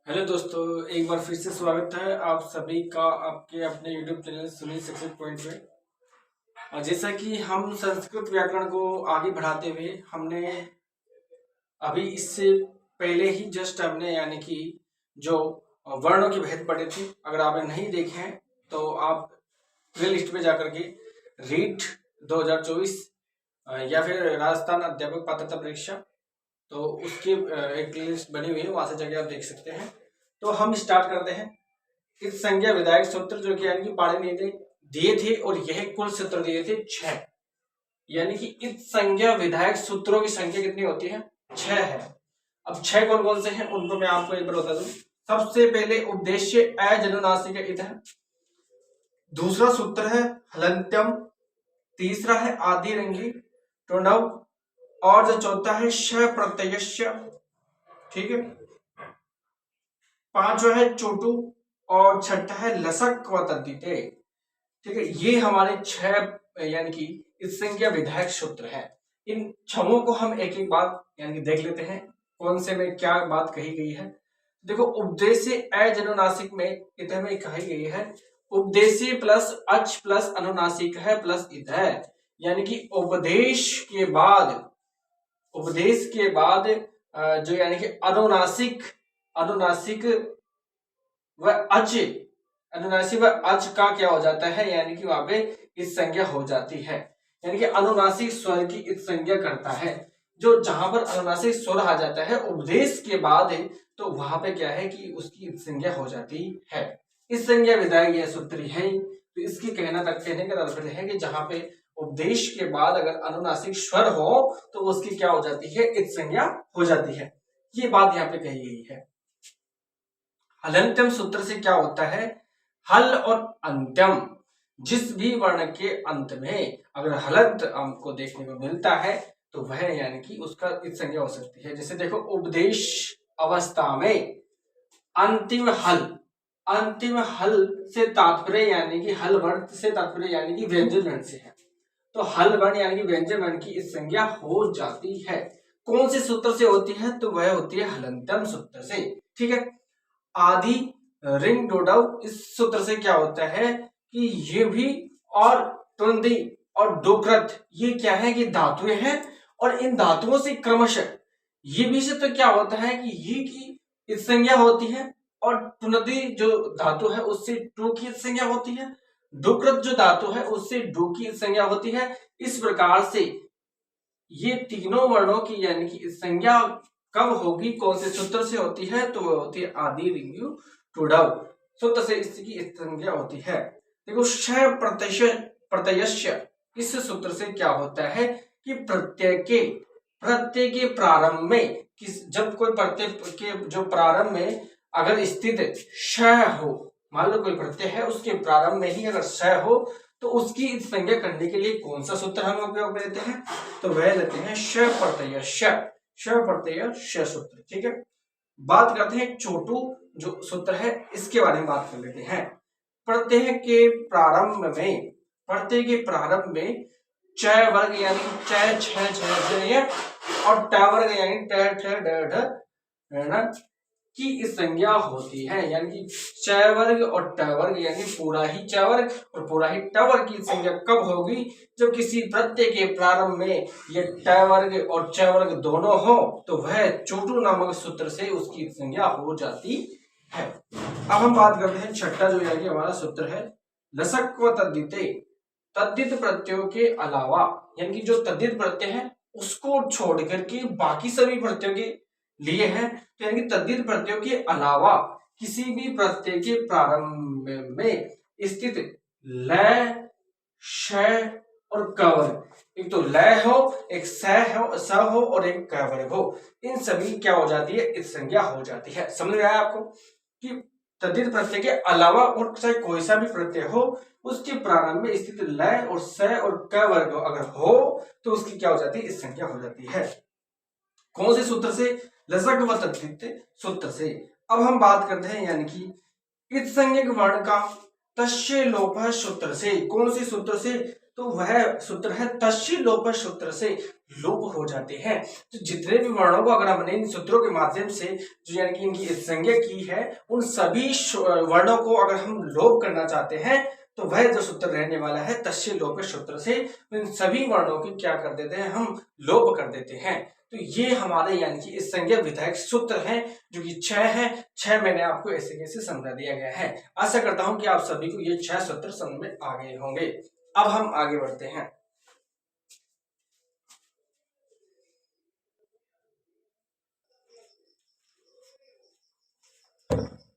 Hello दोस्तों, एक बार फिर से स्वागत है आप सभी का आपके अपने YouTube channel Sunil success point पे। और जैसा कि हम संस्कृत व्याकरण को आगे बढ़ाते हुए हमने अभी इससे पहले ही जस्ट हमने यानी कि जो वर्णों की भेद पढ़े थे। अगर आपने नहीं देखे हैं तो आप प्ले लिस्ट में जाकर के रीट 2024 या फिर राजस्थान अध्यापक पात्रता परीक्षा, तो उसकी एक प्ले लिस्ट बनी हुई है, वहां से जाके आप देख सकते हैं। तो हम स्टार्ट करते हैं। इस संज्ञा विधायक सूत्र जो कि यानी कि पाणिनि ने दिए थे, और यह कुल सूत्र दिए थे 6। यानी कि इस संज्ञा विधायक सूत्रों की संख्या कितनी होती है? 6 है। अब 6 कौन कौन से हैं उनको मैं आपको एक बार बता दूं। सबसे पहले उपदेश्य अजनुनासिक इत है, दूसरा सूत्र है हलंत्यम, तीसरा है आदिरंगी टुंडव, और जो चौथा है श प्रत्ययस्य, ठीक है, पांचवा है चोटू, और छठा है लसक व तद्धिते। ठीक है, ये हमारे 6 यानी कि इस संज्ञा विधायक सूत्र है। इन छमों को हम एक एक बात यानी कि देख लेते हैं कौन से में क्या बात कही गई है। देखो, उपदेश्य अजनुनासिक में इत में कही गई है उपदेश्य प्लस अच प्लस अनुनासिक है प्लस इत है। यानी कि उपदेश के बाद जो यानी कि अनुनासिक अनुनासिक व अच अनुनासिक व अच का क्या हो जाता है, यानी कि वहां पे इस संज्ञा हो जाती है। यानी कि अनुनासिक स्वर की इस संज्ञा करता है। जो जहां पर अनुनासिक स्वर आ जाता है उपदेश के बाद तो वहां पे क्या है कि उसकी इस संज्ञा हो जाती है। इस संज्ञा विधायक यह सूत्र है। तो इसकी कहने का तात्पर्य है कि जहां पे उपदेश के बाद अगर अनुनासिक स्वर हो तो उसकी क्या हो जाती है, इस संज्ञा हो जाती है। ये बात यहाँ पे कही गई है। हलंत्यम सूत्र से क्या होता है? हल और अंत्यम, जिस भी वर्ण के अंत में अगर हलंत हमको देखने को मिलता है तो वह यानी कि उसका इस संज्ञा हो सकती है। जैसे देखो, उपदेश अवस्था में अंतिम हल से तात्पर्य यानी कि हल वर्ण से तात्पर्य यानी कि व्यंजन वर्ण से है। तो हल वर्ण यानी कि व्यंजन वर्ण की इस संज्ञा हो जाती है। कौन से सूत्र से होती है? तो वह होती है हलंत्यम सूत्र से। ठीक है, आदि रिंग डोडव इस सूत्र से क्या होता है कि ये भी और तुंदी और डोकृत ये क्या है कि धातुएं हैं, और इन धातुओं से क्रमशः ये भी से तो क्या होता है कि ये की इस संज्ञा होती है, और तुनदी जो धातु है उससे टू की संज्ञा होती है, डोकृत जो धातु है उससे डू की संज्ञा होती है। इस प्रकार से ये तीनों वर्णों की यानी कि संज्ञा कब होगी, कौन से सूत्र से होती है? तो वो होती है आदि रिंग्यू टुडव सूत्र से इसकी संज्ञा होती है। देखो, श प्रत्ययस्य इस सूत्र से क्या होता है कि प्रत्यय के प्रारंभ में जब कोई प्रत्यय के जो प्रारंभ में अगर स्थित श हो, मान लो कोई प्रत्यय है उसके प्रारंभ में ही अगर श हो तो उसकी संज्ञा करने के लिए कौन सा सूत्र हम उपयोग में लेते हैं? तो वह लेते हैं श प्रत्यय श सूत्र। ठीक है, बात करते हैं चोटू जो सूत्र है, इसके बारे में बात कर लेते हैं। प्रत्यय के प्रारंभ में च वर्ग यानी च छ और ट वर्ग यानी ट ठ ड ढ की इस संज्ञा होती है। यानी कि च वर्ग और ट वर्ग यानी पूरा ही च वर्ग और पूरा ही ट वर्ग की संज्ञा कब होगी? जब किसी प्रत्यय के प्रारंभ में ये ट वर्ग और च वर्ग दोनों हो तो वह चोटू नामक सूत्र से उसकी संज्ञा हो जाती है। अब हम बात करते हैं छठा जो यानी हमारा सूत्र है लसक व तद्धिते। तद्धित प्रत्ययों के अलावा यानी कि जो तद्धित प्रत्यय है उसको छोड़ करके बाकी सभी प्रत्ययों के लिए है। तो यानी कि तद्धित प्रत्ययों के अलावा किसी भी प्रत्यय के प्रारंभ में स्थित लय, श और क वर्ग, एक तो लय हो, एक स हो और एक क वर्ग हो, इन सभी क्या हो जाती है? इस संज्ञा हो जाती है। समझ में आया आपको कि तद्धित प्रत्यय के अलावा और चाहे कोई सा भी प्रत्यय हो उसके प्रारंभ में स्थित लय और स और क वर्ग अगर हो तो उसकी क्या हो जाती है? इस संज्ञा हो जाती है। कौन से सूत्र से? लसक व तद्धित सूत्र से। अब हम बात करते हैं यानी कि इस संज्ञक वर्ण का तस्य लोपः सूत्र से, कौन से सूत्र से, तो वह सूत्र है तस्य लोपः सूत्र से लोप हो जाते हैं। तो जितने भी वर्णों को अगर हमने इन सूत्रों के माध्यम से जो यानी कि इनकी संज्ञा की है, उन सभी वर्णों को अगर हम लोप करना चाहते हैं तो वह जो सूत्र रहने वाला है तस्य लोप सूत्र से इन सभी वर्णों की क्या कर देते हैं, हम लोप कर देते हैं। तो ये हमारे यानी कि इस संज्ञा विधायक सूत्र हैं जो कि 6 है। 6 मैंने आपको ऐसे कैसे समझा दिया गया है। आशा करता हूं कि आप सभी को ये 6 सूत्र समझ में आ गए होंगे। अब हम आगे बढ़ते हैं।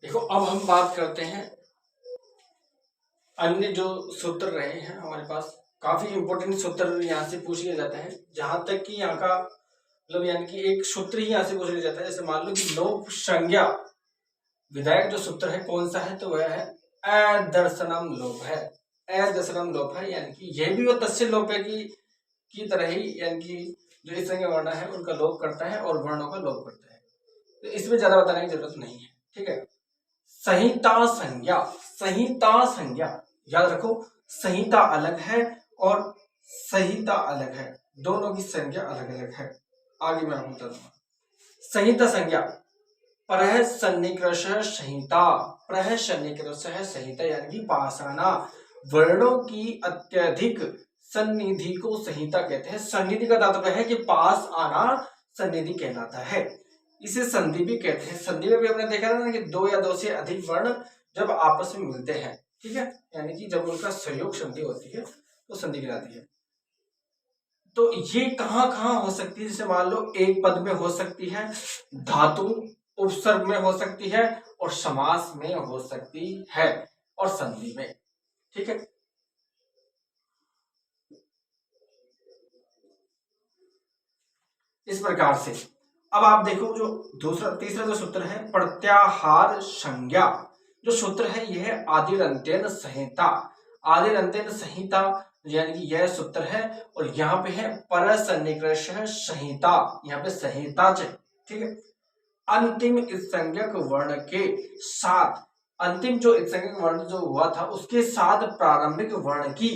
देखो अब हम बात करते हैं अन्य जो सूत्र रहे हैं हमारे पास। काफी इंपॉर्टेंट सूत्र यहाँ से पूछ लिया जाता है, जहां तक कि यहाँ का मतलब यानी कि एक सूत्र ही यहाँ से पूछ लिया जाता है। जैसे मान लो कि लोप संज्ञा विधायक जो सूत्र है कौन सा है, तो वह है अदर्शनम लोप है। अदर्शनम लोप है, यानी कि यह भी वो तस्य लोप है की तरह ही, यानी कि जो इस संज्ञा वर्ण है उनका लोप करता है और वर्णों का लोप करता है। तो इसमें ज्यादा बताने की जरूरत नहीं है, ठीक है। संहिता संज्ञा, संहिता संज्ञा याद रखो, संहिता अलग है और संहिता अलग है, दोनों की संज्ञा अलग अलग है। आगे मैं आपको बता दूंगा। संहिता संज्ञा परः सन्निकृष संहिता, परः सन्निकृष संहिता यानी कि पाषाणा वर्णों की अत्यधिक सन्निधि को संहिता कहते हैं। सन्निधि का तात्पर्य है कि पास आना सन्निधि कहलाता है। इसे संधि भी कहते हैं। संधि में भी हमने देखा था ना कि दो या दो से अधिक वर्ण जब आपस में मिलते हैं, ठीक है, यानी कि जब उनका सहयोग संधि होती है तो संधि कहलाती है। तो ये कहां कहां हो सकती है, जैसे मान लो एक पद में हो सकती है, धातु उपसर्ग में हो सकती है और समास में हो सकती है और संधि में, ठीक है। इस प्रकार से अब आप देखो जो दूसरा तीसरा जो सूत्र है प्रत्याहार संज्ञा, जो सूत्र है यह है आदिरंत्यन संहिता। आदिरंत्यन संहिता यानी कि यह सूत्र है और यहाँ पे है परसन्निकृष संहिता, यहाँ पे संहिता, ठीक है। अंतिम संज्ञक वर्ण के साथ, अंतिम जो संज्ञक वर्ण जो हुआ था उसके साथ प्रारंभिक वर्ण की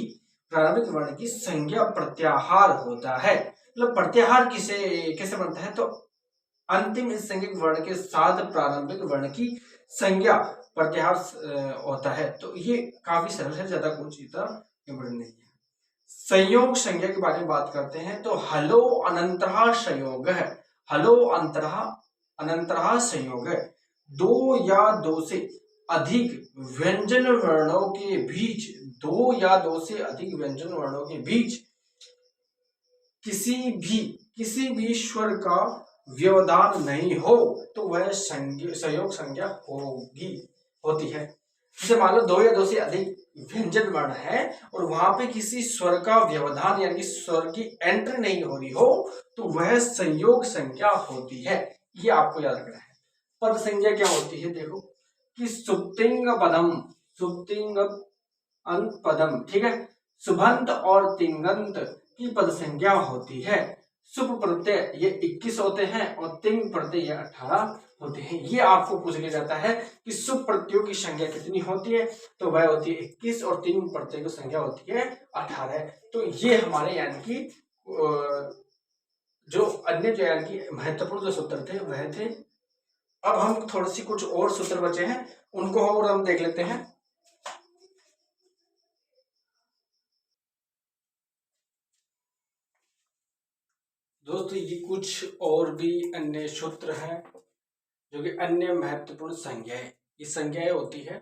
संज्ञा प्रत्याहार होता है। मतलब प्रत्याहार किसे कैसे बनता है, तो अंतिम संज्ञक वर्ण के साथ प्रारंभिक वर्ण की संज्ञा प्रत्याहार होता है। तो ये काफी सरल है, ज्यादा कुछ इतना इम्पोर्टेंट नहीं है। संयोग संज्ञा के बारे में बात करते हैं तो हलो अनंतरः संयोग है। हलो अनंतरः संयोग है। दो या दो से अधिक व्यंजन वर्णों के बीच, दो या दो से अधिक व्यंजन वर्णों के बीच किसी भी स्वर का व्यवधान नहीं हो तो वह संयोग संज्ञा होती है। जैसे मान लो दो या दो से अधिक व्यंजन वर्ण है और वहां पे किसी स्वर का व्यवधान यानी कि स्वर की एंट्री नहीं हो रही हो तो वह संयोग संज्ञा होती है। ये आपको याद रखना है। पद संज्ञा क्या होती है, देखो कि सुप्तिंग पदम, सुप्तिंग अंत पदम, ठीक है, सुबंत और तिंगंत की पद संज्ञा होती है। सुप प्रत्यय ये 21 होते हैं और तिंग प्रत्यय ये 18 होते हैं। ये आपको पूछ लिया जाता है कि सुप प्रत्ययों की संख्या कितनी होती है, तो वह होती है 21 और तिंग प्रत्यय की संख्या होती है 18। तो ये हमारे यानी कि जो अन्य जो यानी कि महत्वपूर्ण जो सूत्र थे वह थे। अब हम थोड़ी सी कुछ और सूत्र बचे हैं उनको और हम देख लेते हैं। दोस्तों ये कुछ और भी अन्य सूत्र हैं जो कि अन्य महत्वपूर्ण संज्ञाएं, ये संज्ञाएं होती है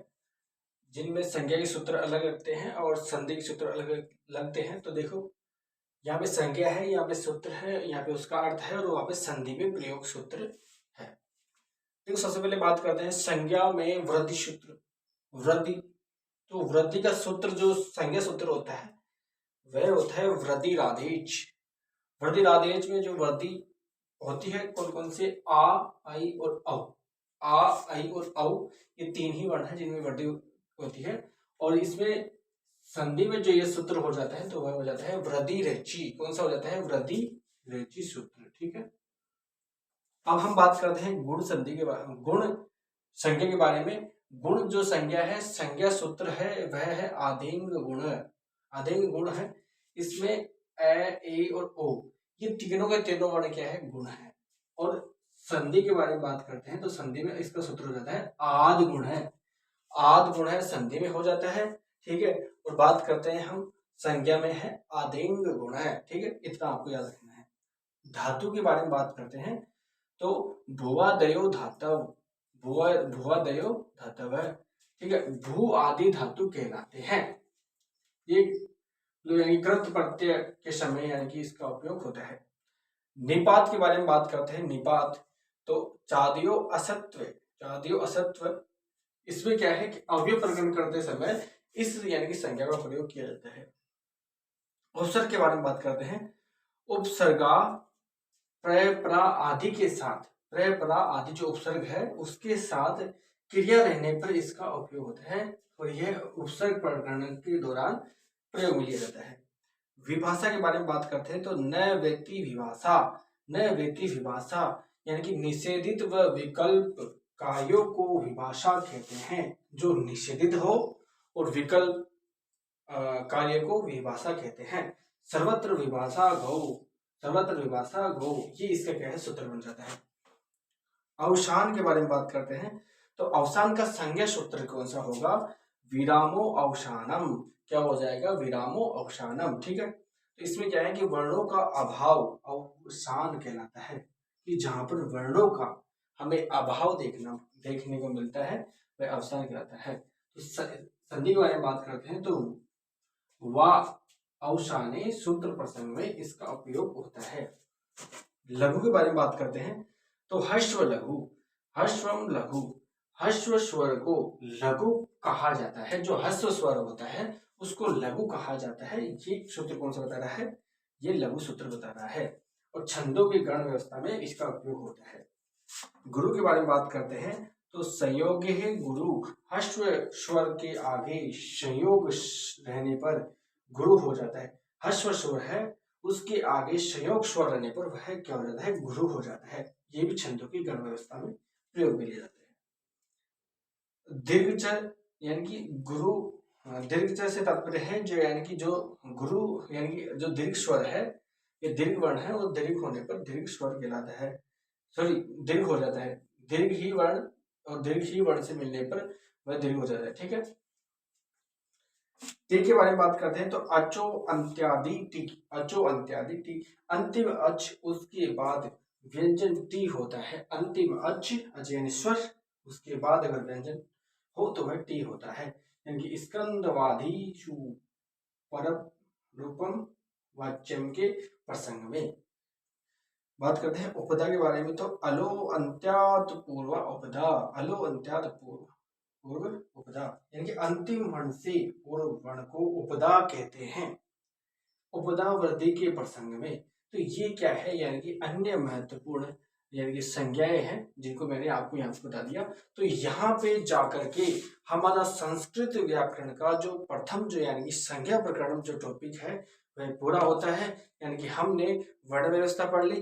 जिनमें संज्ञा के सूत्र अलग लगते हैं और संधि के सूत्र अलग लगते हैं। तो देखो यहाँ पे संज्ञा है, यहाँ पे सूत्र है, यहाँ पे उसका अर्थ है और वहां पे संधि में प्रयोग सूत्र है। देखो सबसे पहले बात करते हैं संज्ञा में वृद्धि सूत्र। वृद्धि, तो वृद्धि का सूत्र जो संज्ञा सूत्र होता है वह होता है वृद्धि राधेच। वृद्धि राधेच में जो वृद्धि होती है कौन कौन से, आ, आई और औ। आ, आई और औ ये तीन ही वर्ण है जिनमें वृद्धि होती है और इसमें संधि में जो ये सूत्र हो जाता है तो वह हो जाता है वृद्धि रेची। कौन सा हो जाता है, वृद्धि रेची सूत्र, ठीक है। अब हम बात करते हैं गुण संधि के बारे में, गुण संज्ञा के बारे में। गुण जो संज्ञा है, संज्ञा सूत्र है, वह है आदेंग गुण। आदेंग गुण है, इसमें ए और ओ ये तीनों के तीनों वर्ण क्या है, गुण है। और संधि के बारे में बात करते हैं तो संधि में इसका सूत्र हो जाता है आद गुण है। आद गुण है, संधि में हो जाता है, ठीक है। और बात करते हैं हम संज्ञा में है आदेंग गुण है, ठीक है। इतना आपको याद रखना है। धातु के बारे में बात करते हैं तो भुवादयो धातव, भुवादयो धातव है, ठीक है। भू आदि धातु कहलाते हैं। ये यानी कृत प्रत्यय के समय यानी कि इसका उपयोग होता है। निपात के बारे में बात करते हैं। निपात तो चादियो असत्व, चादियो असत्व, इसमें क्या है कि अवयव प्रकरण करते समय इस यानी कि संज्ञा का प्रयोग किया जाता है। उपसर्ग के बारे में बात करते हैं। उपसर्गा प्रय प्रा आदि के साथ, प्रय प्रा आदि जो उपसर्ग है उसके साथ क्रिया रहने पर इसका उपयोग होता है और यह उपसर्ग प्रकरण के दौरान प्रयोग में लिया जाता है। विभाषा के बारे में बात करते हैं तो न व्यक्ति विभाषा, न व्यक्ति विभाषा यानी कि निषेधित व विकल्प कार्यों को विभाषा कहते हैं। जो निषेधित हो और विकल्प कार्य को विभाषा कहते हैं। सर्वत्र विभाषा गौ, सर्वत्र विभाषा गौ, ये इसका क्या है, सूत्र बन जाता है। अवसान के बारे में बात करते हैं तो अवसान का संज्ञा सूत्र कौन सा होगा, विरामो अवसानम। क्या हो जाएगा, विरामो अवसानम, ठीक है। तो इसमें क्या है कि वर्णों का अभाव अवसान कहलाता है, कि जहां पर वर्णों का हमें अभाव देखने को मिलता है वह अवसान कहलाता है। तो संधि के बारे में बात करते हैं तो वा अवसाने सूत्र प्रसंग में इसका उपयोग होता है। लघु के बारे में बात करते हैं तो हश्व लघु, हश्वम लघु, हश्व स्वर को लघु कहा जाता है। जो हस्व स्वर होता है उसको लघु कहा जाता है। ये सूत्र कौन सा बता रहा है, ये लघु सूत्र बता रहा है। और छंदों की गण व्यवस्था में इसका उपयोग होता है। गुरु के बारे में बात करते हैं तो संयोग है गुरु, हश्व स्वर के आगे संयोग रहने पर गुरु हो जाता है। हश्व स्वर है उसके आगे संयोग स्वर रहने पर वह क्या हो जाता है, गुरु हो जाता है। ये भी छंदों की गण व्यवस्था में प्रयोग में लिया जाता है। दीर्घचर यानी कि गुरु, दीर्घचर से तात्पर्य है जो यानी कि जो गुरु यानी कि जो दीर्घ स्वर है, ये दीर्घ वर्ण है और दीर्घ होने पर दीर्घ स्वर कहलाता है, सॉरी दीर्घ हो जाता है। दीर्घ ही वर्ण और दीर्घ ही वर्ण से मिलने पर वह दीर्घ हो जाता है, ठीक है। टी के बारे में बात करते हैं तो अचो अंत्यादि टी, अचो अंत्यादि टी, अंतिम अच उसके बाद व्यंजन टी होता है। अंतिम अच यानी स्वर उसके बाद अगर व्यंजन हो तो वह टी होता है। यानी कि स्कंदवाधीषु परम रूपम वाच्यम के प्रसंग में। बात करते हैं उपदा के बारे में तो अलो अंत्यात पूर्व उपदा, अलो अंत्यात पूर्व उपदा यानी कि अंतिम वर्ण से पूर्व वर्ण को उपदा कहते हैं। उपदा वृद्धि के प्रसंग में तो ये क्या है, यानी कि अन्य महत्वपूर्ण यानी कि संज्ञाएं हैं जिनको मैंने आपको यहाँ पे बता दिया। तो यहाँ पे जाकर के हमारा संस्कृत व्याकरण का जो प्रथम जो यानी कि संज्ञा प्रकरण जो टॉपिक है वह पूरा होता है। यानी कि हमने वर्ण व्यवस्था पढ़ ली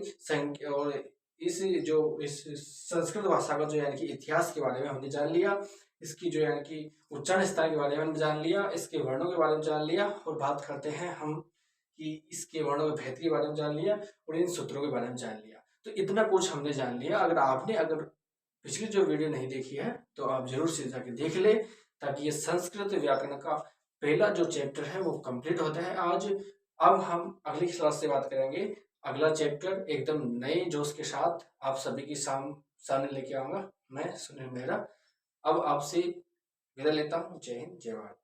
और इस संस्कृत भाषा का जो यानी कि इतिहास के बारे में हमने जान लिया, इसकी जो यानी कि उच्चारण स्थान के बारे में हमने जान लिया, इसके वर्णों के बारे में जान लिया और बात करते हैं हम कि इसके वर्णों के भेद के बारे में जान लिया और इन सूत्रों के बारे में जान लिया। तो इतना कुछ हमने जान लिया। अगर पिछली जो वीडियो नहीं देखी है तो आप जरूर से जाके देख ले, ताकि ये संस्कृत व्याकरण का पहला जो चैप्टर है वो कंप्लीट होता है आज। अब हम अगली क्लास से बात करेंगे अगला चैप्टर एकदम नए जोश के साथ आप सभी के सामने लेके आऊंगा मैं, सुनील मेहरा। अब आपसे विदा लेता हूँ। जय हिंद, जय भारत।